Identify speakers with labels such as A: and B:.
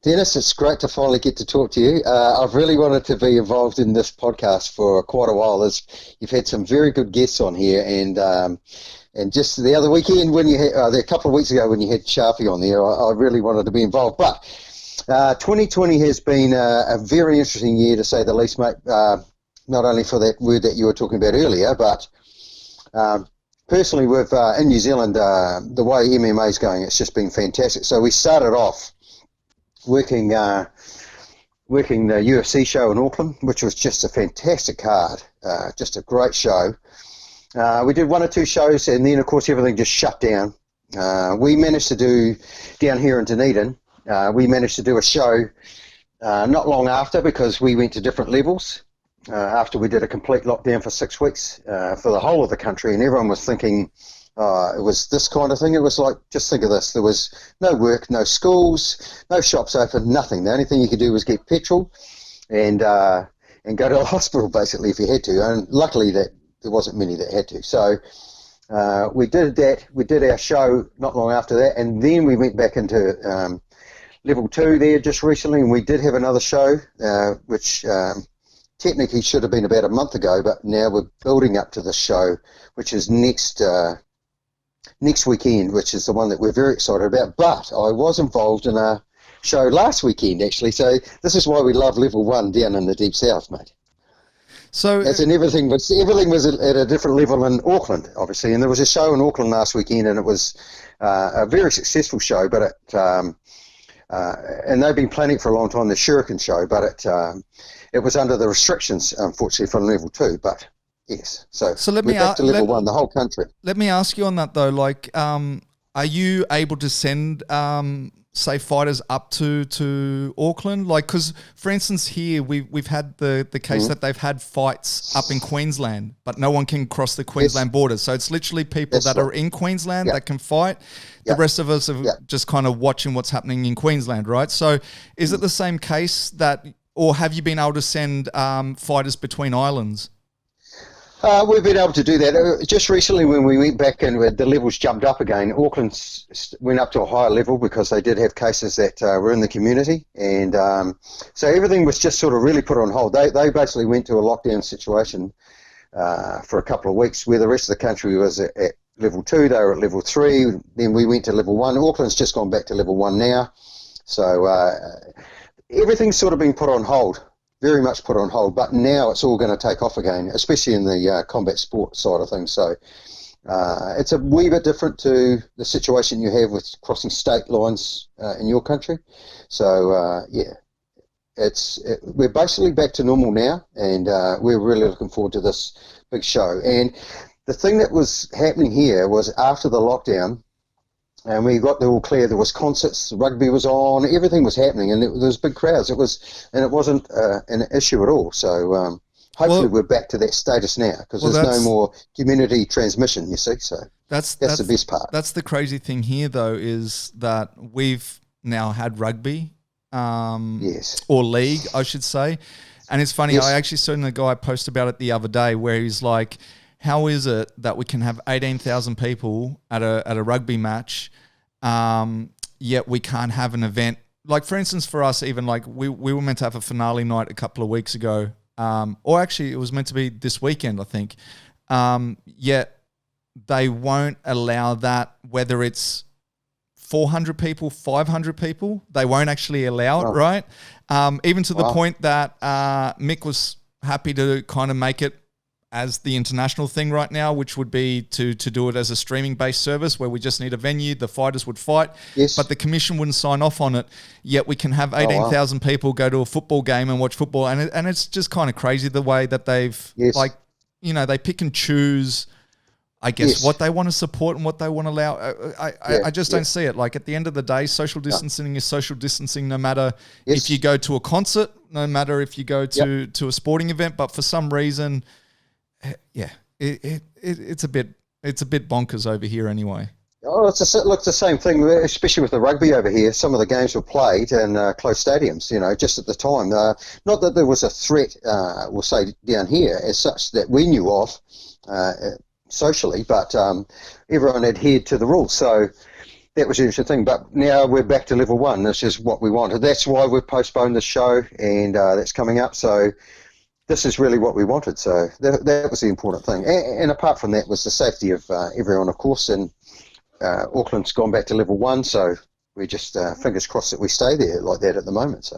A: Dennis, it's great to finally get to talk to you. I've really wanted to be involved in this podcast for quite a while. You've had some very good guests on here, and just the other weekend when you had, a couple of weeks ago when you had Sharpie on there, I really wanted to be involved. But 2020 has been a very interesting year, to say the least, mate. Not only for that word that you were talking about earlier, but personally, with in New Zealand, the way MMA is going, it's just been fantastic. So we started off working the UFC show in Auckland, which was just a fantastic card, just a great show. We did one or two shows, and then, of course, everything just shut down. We managed to do, down here in Dunedin, we managed to do a show not long after, because we went to different levels after we did a complete lockdown for 6 weeks for the whole of the country, and everyone was thinking, it was this kind of thing. It was like, just think of this, there was no work, no schools, no shops open, nothing. The only thing you could do was get petrol and go to the hospital, basically, if you had to. And luckily that there wasn't many that had to. So we did that. We did our show not long after that, and then we went back into level 2 there just recently, and we did have another show, which technically should have been about a month ago, but now we're building up to the show, which is next weekend, which is the one that we're very excited about. But I was involved in a show last weekend, actually, so this is why we love level 1 down in the deep south, mate.
B: So,
A: as in everything was at a different level in Auckland, obviously, and there was a show in Auckland last weekend, and it was a very successful show, but and they've been planning for a long time, the Shuriken show, but it was under the restrictions, unfortunately, for level 2, but yes, so
B: let me
A: back to level 1, the whole country.
B: Let me ask you on that though. Like, are you able to send, say, fighters up to Auckland? Like, because for instance, here we've had the case that they've had fights up in Queensland, but no one can cross the Queensland border. So it's literally people that are in Queensland that can fight. The rest of us are just kind of watching what's happening in Queensland, right? So is it the same case that, or have you been able to send fighters between islands?
A: We've been able to do that. Just recently when we went back and the levels jumped up again, Auckland went up to a higher level because they did have cases that were in the community. And so everything was just sort of really put on hold. They basically went to a lockdown situation for a couple of weeks, where the rest of the country was at level 2. They were at level 3. Then we went to level 1. Auckland's just gone back to level 1 now. So everything's sort of been put on hold. Very much put on hold, but now it's all going to take off again, especially in the combat sport side of things. So it's a wee bit different to the situation you have with crossing state lines in your country. So we're basically back to normal now, and we're really looking forward to this big show. And the thing that was happening here was after the lockdown, and we got the all clear. There was concerts, rugby was on, everything was happening, and there was big crowds. It wasn't an issue at all. So hopefully we're back to that status now, because there's no more community transmission. You see, so that's the best part.
B: That's the crazy thing here, though, is that we've now had rugby, or league, I should say. And it's funny. I actually saw a guy post about it the other day, where he's like, how is it that we can have 18,000 people at a rugby match, yet we can't have an event? Like, for instance, for us, even like we were meant to have a finale night a couple of weeks ago, or actually it was meant to be this weekend, I think. Yet they won't allow that, whether it's 400 people, 500 people, they won't actually allow it, right? Even to the point that Mick was happy to kind of make it as the international thing right now, which would be to do it as a streaming-based service where we just need a venue, the fighters would fight, but the commission wouldn't sign off on it, yet we can have 18,000 people go to a football game and watch football, and it's just kind of crazy the way that they've, like, you know, they pick and choose, I guess, what they want to support and what they want to allow. I just don't see it. Like, at the end of the day, social distancing is social distancing, no matter if you go to a concert, no matter if you go to a sporting event, but for some reason... it's a bit bonkers over here anyway.
A: Oh, it's the same thing, especially with the rugby over here. Some of the games were played in closed stadiums, you know, just at the time. Not that there was a threat, we'll say, down here as such that we knew of socially, but everyone adhered to the rules. So that was the interesting thing. But now we're back to level one. This is what we wanted. That's why we've postponed the show, and that's coming up. So this is really what we wanted. So that was the important thing. And apart from that was the safety of everyone, of course. And Auckland's gone back to level one. So we're just fingers crossed that we stay there like that at the moment. So.